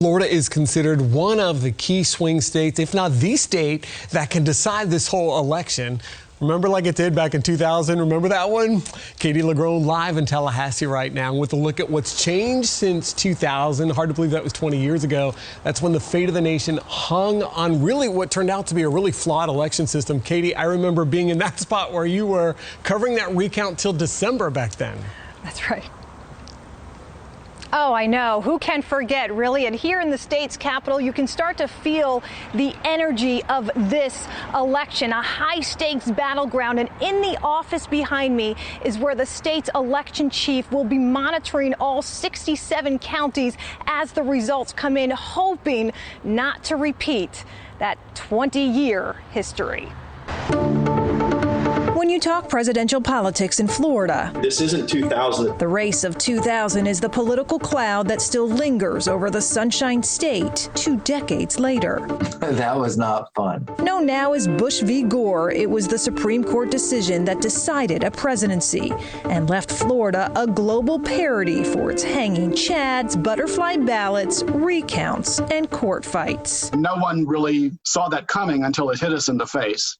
Florida is considered one of the key swing states, if not the state, that can decide this whole election. Remember like it did back in 2000? Remember that one? Katie LaGrone live in Tallahassee right now with a look at what's changed since 2000. Hard to believe that was 20 years ago. That's when the fate of the nation hung on really what turned out to be a really flawed election system. Katie, I remember being in that spot where you were covering that recount till December back then. That's right. Oh, I know. Who can forget, really? And here in the state's capital, you can start to feel the energy of this election, a high-stakes battleground. And in the office behind me is where the state's election chief will be monitoring all 67 counties as the results come in, hoping not to repeat that 20-year history. When you talk presidential politics in Florida, this isn't 2000. The race of 2000 is the political cloud that still lingers over the Sunshine State 2 decades later. That was not fun. Known now as Bush v. Gore, it was the Supreme Court decision that decided a presidency and left Florida a global parody for its hanging chads, butterfly ballots, recounts, and court fights. No one really saw that coming until it hit us in the face.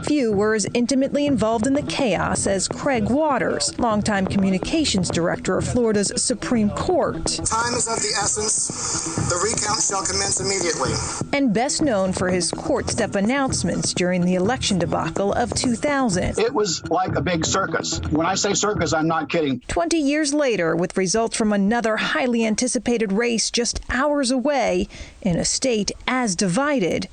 Few were as intimately involved in the chaos as Craig Waters, longtime communications director of Florida's Supreme Court. Time is of the essence. The recount shall commence immediately. And best known for his court step announcements during the election debacle of 2000. It was like a big circus. When I say circus, I'm not kidding. 20 years later, with results from another highly anticipated race just hours away in a state as divided,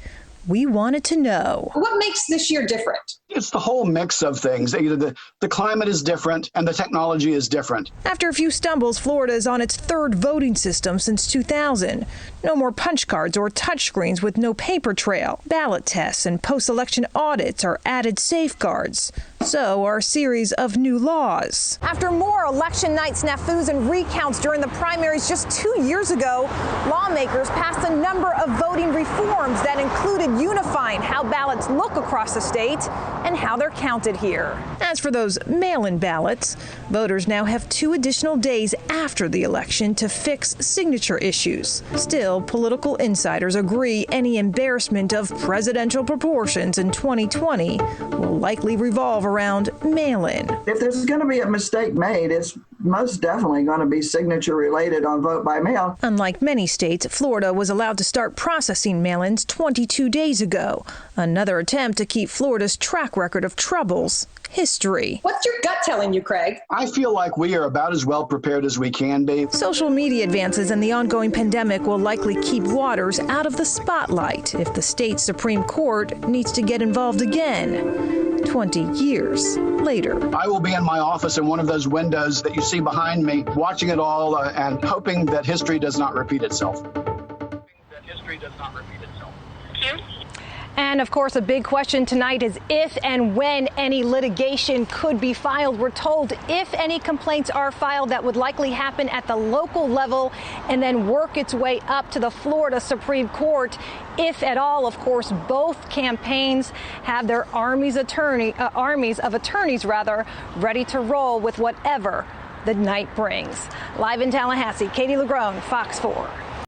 we wanted to know. What makes this year different? It's the whole mix of things. The climate is different and the technology is different. After a few stumbles, Florida is on its 3rd voting system since 2000. No more punch cards or touchscreens with no paper trail. Ballot tests and post-election audits are added safeguards. So are a series of new laws. After more election night snafus and recounts during the primaries just 2 years ago, lawmakers passed a number of voting reforms that included unifying how ballots look across the state and how they're counted here. As for those mail-in ballots, voters now have 2 additional days after the election to fix signature issues. Still, political insiders agree any embarrassment of presidential proportions in 2020 will likely revolve around mail-in. If there's going to be a mistake made, it's most definitely going to be signature related on vote by mail. Unlike many states, Florida was allowed to start processing mail-ins 22 days ago. Another attempt to keep Florida's track record of troubles history. What's your gut telling you, Craig? I feel like we are about as well prepared as we can be. Social media advances and the ongoing pandemic will likely keep Waters out of the spotlight if the state's Supreme Court needs to get involved again 20 years later. I will be in my office in one of those windows that you see behind me, watching it all and hoping that history does not repeat itself. And of course, a big question tonight is if and when any litigation could be filed. We're told if any complaints are filed, that would likely happen at the local level and then work its way up to the Florida Supreme Court. If at all, of course, both campaigns have their armies of attorneys ready to roll with whatever the night brings. Live in Tallahassee, Katie LaGrone, Fox 4.